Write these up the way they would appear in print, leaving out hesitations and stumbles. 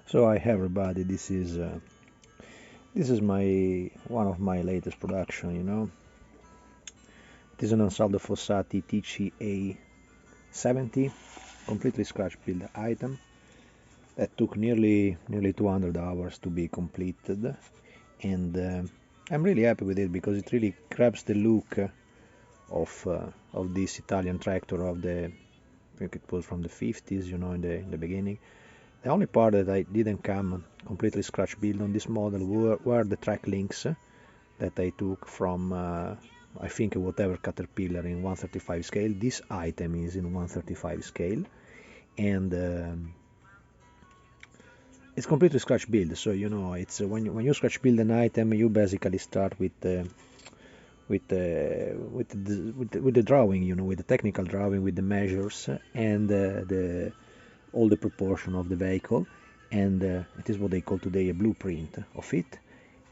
So hi everybody, this is my one of my latest production, It is an Ansaldo Fossati TCA-70 completely scratch build item that took nearly 200 hours to be completed, and I'm really happy with it because it really grabs the look of this Italian tractor of I think it was from the 50s, in the beginning. The only part that I didn't come completely scratch build on this model were the track links that I took from I think whatever Caterpillar in 135 scale. This item is in 135 scale, and it's completely scratch build. So it's when you scratch build an item, you basically start with the drawing, with the technical drawing, with the measures and the all the proportion of the vehicle, and it is what they call today a blueprint of it.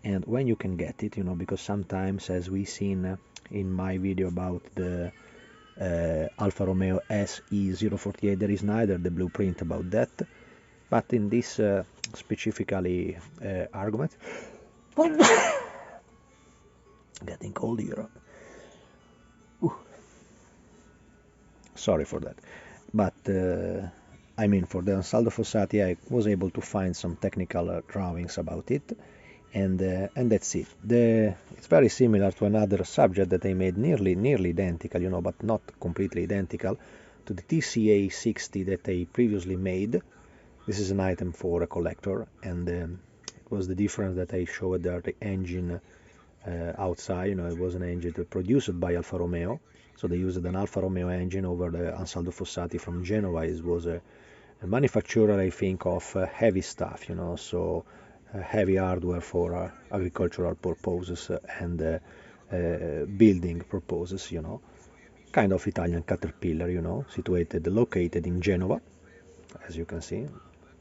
And when you can get it, because sometimes, as we seen in my video about the Alfa Romeo SE048, there is neither the blueprint about that, but in this specifically argument, getting cold here. Ooh. Sorry for that, but I mean, for the Ansaldo Fossati, I was able to find some technical drawings about it, and that's it. It's very similar to another subject that I made nearly identical, but not completely identical, to the TCA-70 that I previously made. This is an item for a collector, and it was the difference that I showed there, the engine outside. It was an engine produced by Alfa Romeo, so they used an Alfa Romeo engine over the Ansaldo Fossati from Genoa. It was a manufacturer, I think, of heavy stuff, so heavy hardware for agricultural purposes and building purposes, kind of Italian Caterpillar, located in Genoa, as you can see.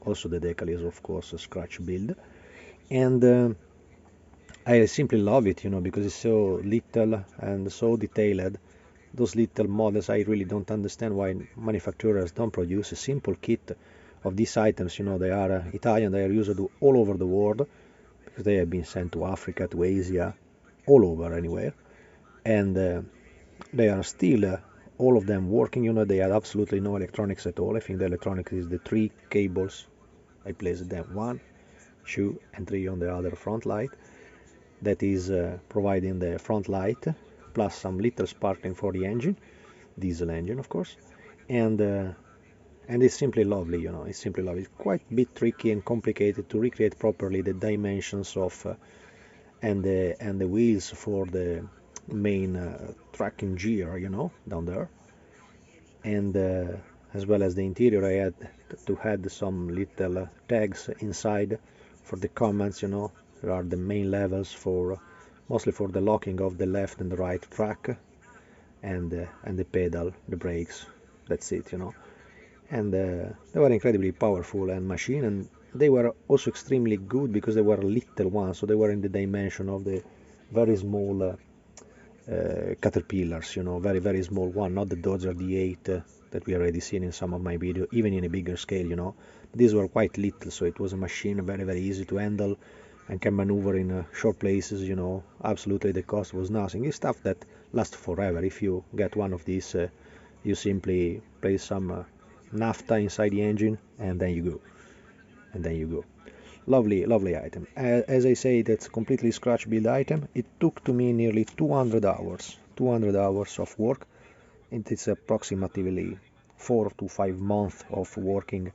Also the decal is of course a scratch build, and I simply love it, because it's so little and so detailed. Those little models, I really don't understand why manufacturers don't produce a simple kit of these items. They are Italian, they are used all over the world, because they have been sent to Africa, to Asia, all over anywhere, and they are still all of them working. They had absolutely no electronics at all. I think the electronics is the 3 cables. I placed them 1, 2 and 3 on the other front light. That is providing the front light, plus some little sparkling for the engine, diesel engine of course, and it's simply lovely. It's simply lovely. It's quite a bit tricky and complicated to recreate properly the dimensions of and the wheels for the main tracking gear, down there, and as well as the interior. I had to add some little tags inside for the commands. There are the main levels for mostly for the locking of the left and the right track, and the pedal, the brakes. That's it, And they were incredibly powerful and machine, and they were also extremely good because they were little ones, so they were in the dimension of the very small Caterpillars, very small one, not the Dodge D8 that we already seen in some of my videos, even in a bigger scale. These were quite little, so it was a machine very easy to handle and can maneuver in short places. Absolutely, the cost was nothing. It's stuff that lasts forever. If you get one of these, you simply place some naphtha inside the engine, and then you go. Lovely item. As I say, that's completely scratch build item. It took to me nearly 200 hours of work. It's approximately 4 to 5 months of working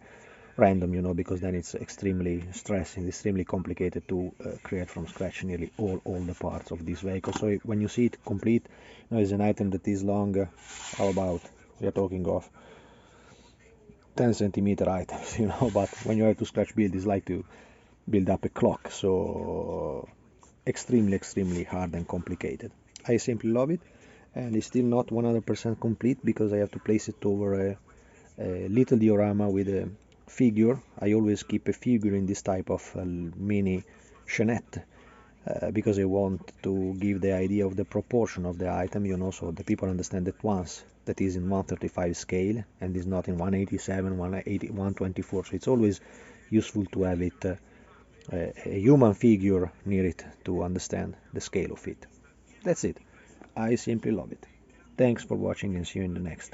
random, because then it's extremely stressing, extremely complicated to create from scratch nearly all the parts of this vehicle. So when you see it complete, it's an item that is long, how about, we are talking of 10 centimeter items, but when you have to scratch build, it's like to build up a clock. So extremely hard and complicated. I simply love it, and it's still not 100% complete because I have to place it over a little diorama with a figure. I always keep a figure in this type of mini chainette because I want to give the idea of the proportion of the item, so the people understand that once that is in 135 scale and is not in 187, 180, 124. So it's always useful to have it a human figure near it to understand the scale of it. That's it. I simply love it. Thanks for watching and see you in the next.